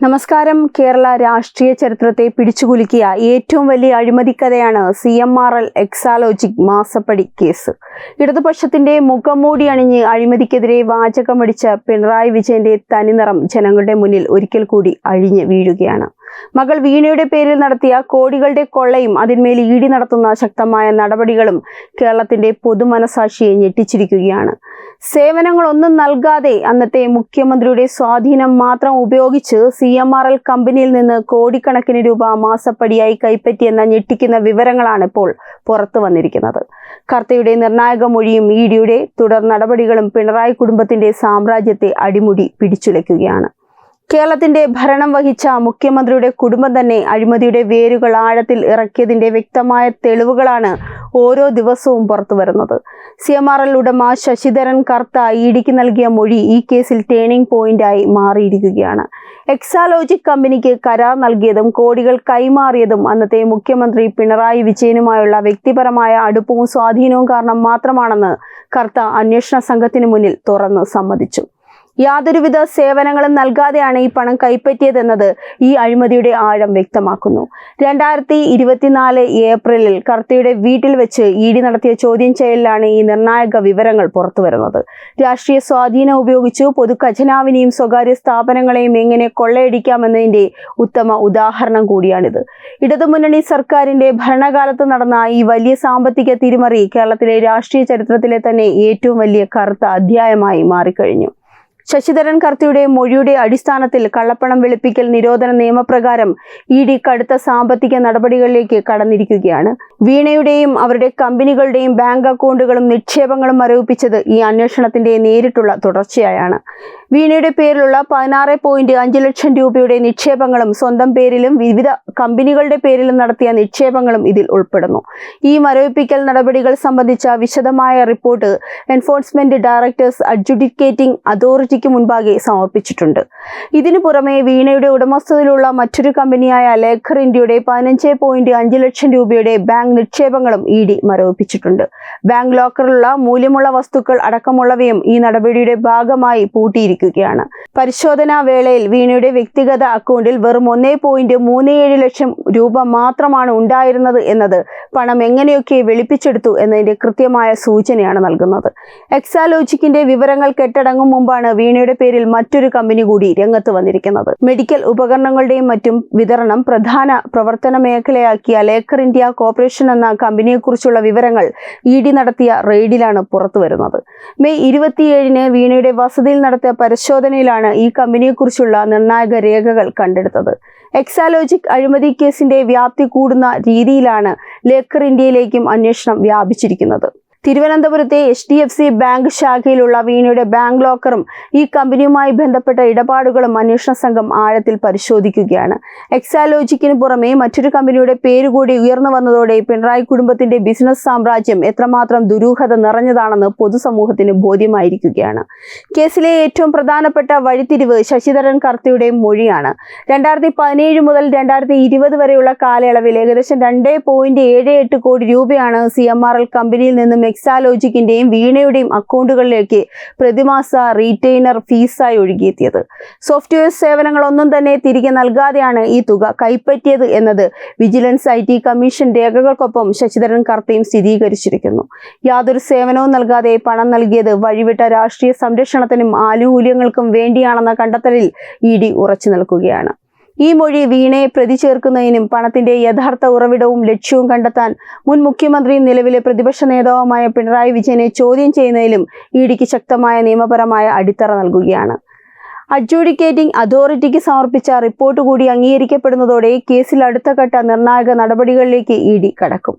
നമസ്കാരം. കേരള രാഷ്ട്രീയ ചരിത്രത്തെ പിടിച്ചുകുലുക്കിയ ഏറ്റവും വലിയ അഴിമതിക്കഥയാണ് CMRL എക്സാലോജിക് മാസപ്പടി കേസ്. ഇടതുപക്ഷത്തിന്റെ മുഖംമൂടി അണിഞ്ഞ് അഴിമതിക്കെതിരെ വാചകമടിച്ച പിണറായി വിജയന്റെ തനിനിറം ജനങ്ങളുടെ മുന്നിൽ ഒരിക്കൽ കൂടി അഴിഞ്ഞ് വീഴുകയാണ്. മകൾ വീണയുടെ പേരിൽ നടത്തിയ കോടികളുടെ കൊള്ളയും അതിന്മേൽ ED നടത്തുന്ന ശക്തമായ നടപടികളും കേരളത്തിന്റെ പൊതുമനസാക്ഷിയെ ഞെട്ടിച്ചിരിക്കുകയാണ്. സേവനങ്ങളൊന്നും നൽകാതെ അന്നത്തെ മുഖ്യമന്ത്രിയുടെ സ്വാധീനം മാത്രം ഉപയോഗിച്ച് CMRL കമ്പനിയിൽ നിന്ന് കോടിക്കണക്കിന് രൂപ മാസപ്പടിയായി കൈപ്പറ്റിയെന്ന ഞെട്ടിക്കുന്ന വിവരങ്ങളാണ് ഇപ്പോൾ പുറത്തു വന്നിരിക്കുന്നത്. കർത്തയുടെ നിർണായക മൊഴിയും EDയുടെ തുടർ നടപടികളും പിണറായി കുടുംബത്തിന്റെ സാമ്രാജ്യത്തെ അടിമുടി പിടിച്ചുലയ്ക്കുകയാണ്. കേരളത്തിന്റെ ഭരണം വഹിച്ച മുഖ്യമന്ത്രിയുടെ കുടുംബം തന്നെ അഴിമതിയുടെ വേരുകൾ ആഴത്തിൽ ഇറക്കിയതിന്റെ വ്യക്തമായ തെളിവുകളാണ് ഓരോ ദിവസവും പുറത്തു വരുന്നത്. CMRL ഉടമ ശശിധരൻ കർത്ത EDക്ക് നൽകിയ മൊഴി ഈ കേസിൽ ടേണിംഗ് പോയിന്റായി മാറിയിരിക്കുകയാണ്. എക്സാലോജിക് കമ്പനിക്ക് കരാർ നൽകിയതും കോടികൾ കൈമാറിയതും അന്നത്തെ മുഖ്യമന്ത്രി പിണറായി വിജയനുമായുള്ള വ്യക്തിപരമായ അടുപ്പവും സ്വാധീനവും കാരണം മാത്രമാണെന്ന് കർത്ത അന്വേഷണ സംഘത്തിന് മുന്നിൽ തുറന്നു സമ്മതിച്ചു. യാതൊരുവിധ സേവനങ്ങളും നൽകാതെയാണ് ഈ പണം കൈപ്പറ്റിയതെന്നത് ഈ അഴിമതിയുടെ ആഴം വ്യക്തമാക്കുന്നു. 2024 ഏപ്രിലിൽ കർത്തയുടെ വീട്ടിൽ വെച്ച് ED നടത്തിയ ചോദ്യം ചെയ്യലിലാണ് ഈ നിർണായക വിവരങ്ങൾ പുറത്തുവരുന്നത്. രാഷ്ട്രീയ സ്വാധീനം ഉപയോഗിച്ചു പൊതു ഖജനാവിനെയും സ്വകാര്യ സ്ഥാപനങ്ങളെയും എങ്ങനെ കൊള്ളയടിക്കാമെന്നതിന്റെ ഉത്തമ ഉദാഹരണം കൂടിയാണിത്. ഇടതുമുന്നണി സർക്കാരിന്റെ ഭരണകാലത്ത് നടന്ന ഈ വലിയ സാമ്പത്തിക തിരിമറി കേരളത്തിലെ രാഷ്ട്രീയ ചരിത്രത്തിലെ തന്നെ ഏറ്റവും വലിയ കറുത്ത അധ്യായമായി മാറിക്കഴിഞ്ഞു. ശശിധരൻ കർത്തയുടെ മൊഴിയുടെ അടിസ്ഥാനത്തിൽ കള്ളപ്പണം വെളുപ്പിക്കൽ നിരോധന നിയമപ്രകാരം ED കടുത്ത സാമ്പത്തിക നടപടികളിലേക്ക് കടന്നിരിക്കുകയാണ്. വീണയുടെയും അവരുടെ കമ്പനികളുടെയും ബാങ്ക് അക്കൗണ്ടുകളും നിക്ഷേപങ്ങളും മരവിപ്പിച്ചത് ഈ അന്വേഷണത്തിന്റെ നേരിട്ടുള്ള തുടർച്ചയായാണ്. വീണയുടെ പേരിലുള്ള 16.5 ലക്ഷം രൂപയുടെ നിക്ഷേപങ്ങളും സ്വന്തം പേരിലും വിവിധ കമ്പനികളുടെ പേരിലും നടത്തിയ നിക്ഷേപങ്ങളും ഇതിൽ ഉൾപ്പെടുന്നു. ഈ മരവിപ്പിക്കൽ നടപടികൾ സംബന്ധിച്ച വിശദമായ റിപ്പോർട്ട് എൻഫോഴ്സ്മെന്റ് ഡയറക്ടേഴ്സ് അഡ്ജുഡിക്കേറ്റിംഗ് അതോറിറ്റിക്ക് മുൻപാകെ സമർപ്പിച്ചിട്ടുണ്ട്. ഇതിനു പുറമെ വീണയുടെ ഉടമസ്ഥതയിലുള്ള മറ്റൊരു കമ്പനിയായ ലേഖർ ഇന്ത്യയുടെ 15.5 ലക്ഷം രൂപയുടെ ബാങ്ക് നിക്ഷേപങ്ങളും ED മരവിപ്പിച്ചിട്ടുണ്ട്. ബാങ്ക് ലോക്കറിലുള്ള മൂല്യമുള്ള വസ്തുക്കൾ അടക്കമുള്ളവയും ഈ നടപടിയുടെ ഭാഗമായി പൂട്ടിയിരിക്കുകയാണ്. പരിശോധനാ വേളയിൽ വീണയുടെ വ്യക്തിഗത അക്കൗണ്ടിൽ വെറും 1.37 ലക്ഷം രൂപ മാത്രമാണ് ഉണ്ടായിരുന്നത് എന്നത് പണം എങ്ങനെയൊക്കെ വെളുപ്പിച്ചെടുത്തു എന്നതിന്റെ കൃത്യമായ സൂചനയാണ് നൽകുന്നത്. എക്സാലോജിക്കിന്റെ വിവരങ്ങൾ കെട്ടടങ്ങും മുമ്പാണ് വീണയുടെ പേരിൽ മറ്റൊരു കമ്പനി കൂടി രംഗത്ത് വന്നിരിക്കുന്നത്. മെഡിക്കൽ ഉപകരണങ്ങളുടെയും മറ്റും വിതരണം പ്രധാന പ്രവർത്തന മേഖലയാക്കിയ ലേഖർ ഇന്ത്യ കോർപ്പറേഷൻ എന്ന കമ്പനിയെക്കുറിച്ചുള്ള വിവരങ്ങൾ ED നടത്തിയ റെയ്ഡിലാണ് പുറത്തുവരുന്നത്. മെയ് 27-ന് വീണയുടെ വസതിയിൽ നടത്തിയ പരിശോധനയിലാണ് ഈ കമ്പനിയെക്കുറിച്ചുള്ള നിർണായക രേഖകൾ കണ്ടെടുത്തത്. എക്സാലോജിക് അഴിമതി കേസിന്റെ വ്യാപ്തി കൂടുന്ന രീതിയിലാണ് ലേഖർ ഇന്ത്യയിലേക്കും അന്വേഷണം വ്യാപിച്ചിരിക്കുന്നത്. തിരുവനന്തപുരത്തെ HDFC ബാങ്ക് ശാഖയിലുള്ള വീണയുടെ ബാങ്ക് ലോക്കറും ഈ കമ്പനിയുമായി ബന്ധപ്പെട്ട ഇടപാടുകളും അന്വേഷണ സംഘം ആഴത്തിൽ പരിശോധിക്കുകയാണ്. എക്സാലോജിക്കിന് പുറമെ മറ്റൊരു കമ്പനിയുടെ പേരുകൂടി ഉയർന്നു വന്നതോടെ പിണറായി കുടുംബത്തിന്റെ ബിസിനസ് സാമ്രാജ്യം എത്രമാത്രം ദുരൂഹത നിറഞ്ഞതാണെന്ന് പൊതുസമൂഹത്തിന് ബോധ്യമായിരിക്കുകയാണ്. കേസിലെ ഏറ്റവും പ്രധാനപ്പെട്ട വഴിത്തിരിവ് ശശിധരൻ കർത്തയുടെ മൊഴിയാണ്. 2017 മുതൽ 2020 വരെയുള്ള കാലയളവിൽ ഏകദേശം 2.78 കോടി രൂപയാണ് CMRL കമ്പനിയിൽ നിന്നും എക്സാലോജിക്കിന്റെയും വീണയുടെയും അക്കൗണ്ടുകളിലേക്ക് പ്രതിമാസ റീറ്റെയിനർ ഫീസായി ഒഴുകിയെത്തിയത്. സോഫ്റ്റ്വെയർ സേവനങ്ങളൊന്നും തന്നെ തിരികെ നൽകാതെയാണ് ഈ തുക കൈപ്പറ്റിയത് എന്നത് വിജിലൻസ് IT കമ്മീഷൻ രേഖകൾക്കൊപ്പം ശശിധരൻ കർത്തയും സ്ഥിരീകരിച്ചിരിക്കുന്നു. യാതൊരു സേവനവും നൽകാതെ പണം നൽകിയത് വഴിവിട്ട രാഷ്ട്രീയ സംരക്ഷണത്തിനും ആനുകൂല്യങ്ങൾക്കും വേണ്ടിയാണെന്ന കണ്ടെത്തലിൽ ED ഉറച്ചു നിൽക്കുകയാണ്. ഈ മൊഴി വീണയെ പ്രതി ചേർക്കുന്നതിനും പണത്തിന്റെ യഥാർത്ഥ ഉറവിടവും ലക്ഷ്യവും കണ്ടെത്താൻ മുൻ മുഖ്യമന്ത്രിയും നിലവിലെ പ്രതിപക്ഷ നേതാവുമായ പിണറായി വിജയനെ ചോദ്യം ചെയ്യുന്നതിലും EDക്ക് ശക്തമായ നിയമപരമായ അടിത്തറ നൽകുകയാണ്. അഡ്ജുഡിക്കേറ്റിംഗ് അതോറിറ്റിക്ക് സമർപ്പിച്ച റിപ്പോർട്ട് കൂടി അംഗീകരിക്കപ്പെടുന്നതോടെ കേസിൽ അടുത്ത ഘട്ട നിർണായക നടപടികളിലേക്ക് ED കടക്കും.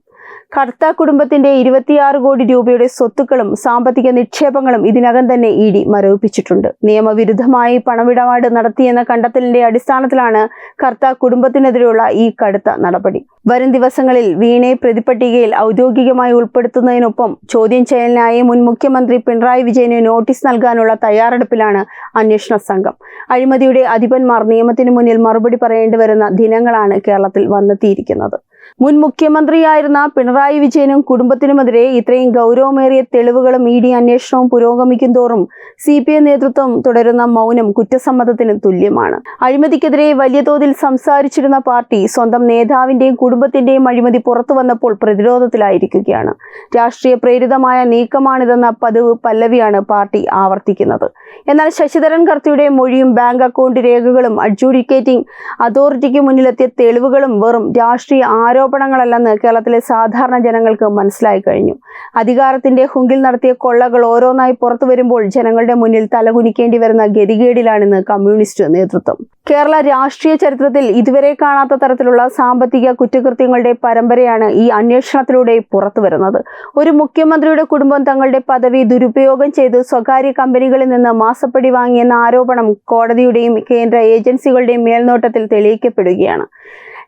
കർത്ത കുടുംബത്തിന്റെ 26 കോടി രൂപയുടെ സ്വത്തുക്കളും സാമ്പത്തിക നിക്ഷേപങ്ങളും ഇതിനകം തന്നെ ED മരവിപ്പിച്ചിട്ടുണ്ട്. നിയമവിരുദ്ധമായി പണമിടപാട് നടത്തിയെന്ന കണ്ടെത്തലിന്റെ അടിസ്ഥാനത്തിലാണ് കർത്ത കുടുംബത്തിനെതിരെയുള്ള ഈ കടുത്ത നടപടി. വരും ദിവസങ്ങളിൽ വീണയെ പ്രതിപട്ടികയിൽ ഔദ്യോഗികമായി ഉൾപ്പെടുത്തുന്നതിനൊപ്പം ചോദ്യം ചെയ്യലിനായി മുൻ മുഖ്യമന്ത്രി പിണറായി വിജയന് നോട്ടീസ് നൽകാനുള്ള തയ്യാറെടുപ്പിലാണ് അന്വേഷണ സംഘം. അഴിമതിയുടെ അധിപന്മാർ നിയമത്തിന് മുന്നിൽ മറുപടി പറയേണ്ടി വരുന്ന ദിനങ്ങളാണ് കേരളത്തിൽ വന്നെത്തിയിരിക്കുന്നത്. മുൻ മുഖ്യമന്ത്രിയായിരുന്ന പിണറായി വിജയനും കുടുംബത്തിനുമെതിരെ ഇത്രയും ഗൗരവമേറിയ തെളിവുകളും ഇ ഡി അന്വേഷണവും പുരോഗമിക്കും തോറും CPI നേതൃത്വം തുടരുന്ന മൗനം കുറ്റസമ്മതത്തിന് തുല്യമാണ്. അഴിമതിക്കെതിരെ വലിയ തോതിൽ സംസാരിച്ചിരുന്ന പാർട്ടി സ്വന്തം നേതാവിന്റെയും കുടുംബത്തിന്റെയും അഴിമതി പുറത്തു വന്നപ്പോൾ പ്രതിരോധത്തിലായിരിക്കുകയാണ്. രാഷ്ട്രീയ പ്രേരിതമായ നീക്കമാണിതെന്ന പതിവ് പല്ലവിയാണ് പാർട്ടി ആവർത്തിക്കുന്നത്. എന്നാൽ ശശിധരൻ കർത്തിയുടെ മൊഴിയും ബാങ്ക് അക്കൗണ്ട് രേഖകളും അഡ്ജുഡിക്കേറ്റിംഗ് അതോറിറ്റിക്ക് മുന്നിലെത്തിയ തെളിവുകളും വെറും രാഷ്ട്രീയ ആരോപണങ്ങളല്ലെന്ന് കേരളത്തിലെ സാധാരണ ജനങ്ങൾക്ക് മനസ്സിലായി കഴിഞ്ഞു. അധികാരത്തിന്റെ ഹുങ്കിൽ നടത്തിയ കൊള്ളകൾ ഓരോന്നായി പുറത്തു വരുമ്പോൾ ജനങ്ങളുടെ മുന്നിൽ തലകുനിക്കേണ്ടി വരുന്ന ഗതികേടിലാണിന്ന് കമ്മ്യൂണിസ്റ്റ് നേതൃത്വം. കേരള രാഷ്ട്രീയ ചരിത്രത്തിൽ ഇതുവരെ കാണാത്ത തരത്തിലുള്ള സാമ്പത്തിക കുറ്റകൃത്യങ്ങളുടെ പരമ്പരയാണ് ഈ അന്വേഷണത്തിലൂടെ പുറത്തു വരുന്നത്. ഒരു മുഖ്യമന്ത്രിയുടെ കുടുംബം തങ്ങളുടെ പദവി ദുരുപയോഗം ചെയ്ത് സ്വകാര്യ കമ്പനികളിൽ നിന്ന് മാസപ്പടി വാങ്ങിയെന്ന ആരോപണം കോടതിയുടെയും കേന്ദ്ര ഏജൻസികളുടെയും മേൽനോട്ടത്തിൽ തെളിയിക്കപ്പെടുകയാണ്.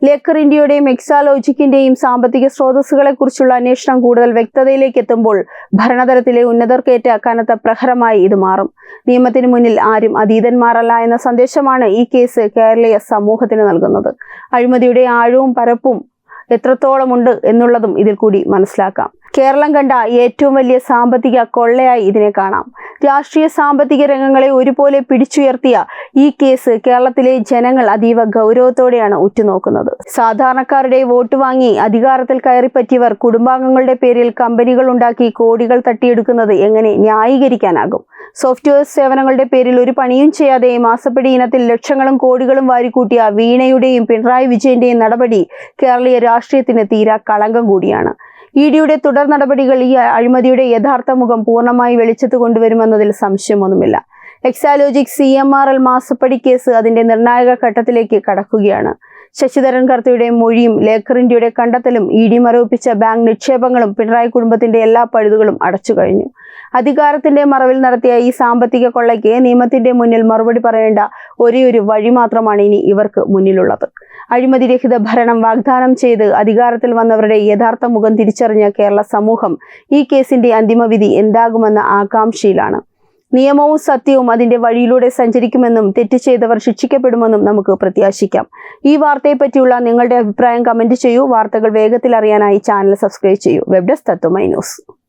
ലേക്കർ ഇന്ത്യയുടെയും എക്സാലോജിക്കിന്റെയും സാമ്പത്തിക സ്രോതസ്സുകളെക്കുറിച്ചുള്ള അന്വേഷണം കൂടുതൽ വ്യക്തതയിലേക്ക് എത്തുമ്പോൾ ഭരണതലത്തിലെ ഉന്നതർക്കേറ്റ കനത്ത പ്രഹരമായി ഇത് മാറും. നിയമത്തിന് മുന്നിൽ ആരും അതീതന്മാരല്ല എന്ന സന്ദേശമാണ് ഈ കേസ് കേരളീയ സമൂഹത്തിന് നൽകുന്നത്. അഴിമതിയുടെ ആഴവും പരപ്പും എത്രത്തോളമുണ്ട് എന്നുള്ളതും ഇതിൽ കൂടി മനസ്സിലാക്കാം. കേരളം കണ്ട ഏറ്റവും വലിയ സാമ്പത്തിക കൊള്ളയായി ഇതിനെ കാണാം. രാഷ്ട്രീയ സാമ്പത്തിക രംഗങ്ങളെ ഒരുപോലെ പിടിച്ചുയർത്തിയ ഈ കേസ് കേരളത്തിലെ ജനങ്ങൾ അതീവ ഗൗരവത്തോടെയാണ് ഉറ്റുനോക്കുന്നത്. സാധാരണക്കാരുടെ വോട്ട് വാങ്ങി അധികാരത്തിൽ കയറിപ്പറ്റിയവർ കുടുംബാംഗങ്ങളുടെ പേരിൽ കമ്പനികൾ ഉണ്ടാക്കി കോടികൾ തട്ടിയെടുക്കുന്നത് എങ്ങനെ ന്യായീകരിക്കാനാകും? സോഫ്റ്റ്വെയർ സേവനങ്ങളുടെ പേരിൽ ഒരു പണിയും ചെയ്യാതെ മാസപ്പടി ഇനത്തിൽ ലക്ഷങ്ങളും കോടികളും വാരിക്കൂട്ടിയ വീണയുടെയും പിണറായി വിജയന്റെയും നടപടി കേരളീയ രാഷ്ട്രീയത്തിന് തീരാ കളങ്കം കൂടിയാണ്. ഇഡിയുടെ തുടർ നടപടികൾ ഈ അഴിമതിയുടെ യഥാർത്ഥ മുഖം പൂർണ്ണമായി വെളിച്ചത്ത് കൊണ്ടുവരുമെന്നതിൽ സംശയമൊന്നുമില്ല. എക്സാലോജിക് CMRL മാസപ്പടി കേസ് അതിന്റെ നിർണായക ഘട്ടത്തിലേക്ക് കടക്കുകയാണ്. ശശിധരൻ കർത്തിയുടെ മൊഴിയും ലേക്കർ ഇന്ത്യയുടെ കണ്ടെത്തലും ഇഡി മരവിപ്പിച്ച ബാങ്ക് നിക്ഷേപങ്ങളും പിണറായി കുടുംബത്തിന്റെ എല്ലാ പഴുതുകളും അടച്ചു കഴിഞ്ഞു. അധികാരത്തിന്റെ മറവിൽ നടത്തിയ ഈ സാമ്പത്തിക കൊള്ളയ്ക്ക് നിയമത്തിന്റെ മുന്നിൽ മറുപടി പറയേണ്ട ഒരേയൊരു വഴി മാത്രമാണ് ഇനി ഇവർക്ക് മുന്നിലുള്ളത്. അഴിമതിരഹിത ഭരണം വാഗ്ദാനം ചെയ്ത് അധികാരത്തിൽ വന്നവരുടെ യഥാർത്ഥ മുഖം തിരിച്ചറിഞ്ഞ കേരള സമൂഹം ഈ കേസിന്റെ അന്തിമവിധി എന്താകുമെന്ന ആകാംക്ഷയിലാണ്. നിയമവും സത്യവും അതിന്റെ വഴിയിലൂടെ സഞ്ചരിക്കുമെന്നും തെറ്റ് ചെയ്തവർ ശിക്ഷിക്കപ്പെടുമെന്നും നമുക്ക് പ്രത്യാശിക്കാം. ഈ വാർത്തയെപ്പറ്റിയുള്ള നിങ്ങളുടെ അഭിപ്രായം കമന്റ് ചെയ്യൂ. വാർത്തകൾ വേഗത്തിൽ അറിയാനായി ചാനൽ സബ്സ്ക്രൈബ് ചെയ്യൂ. വെബ് ഡെസ്ക് തത്വമൈ ന്യൂസ്.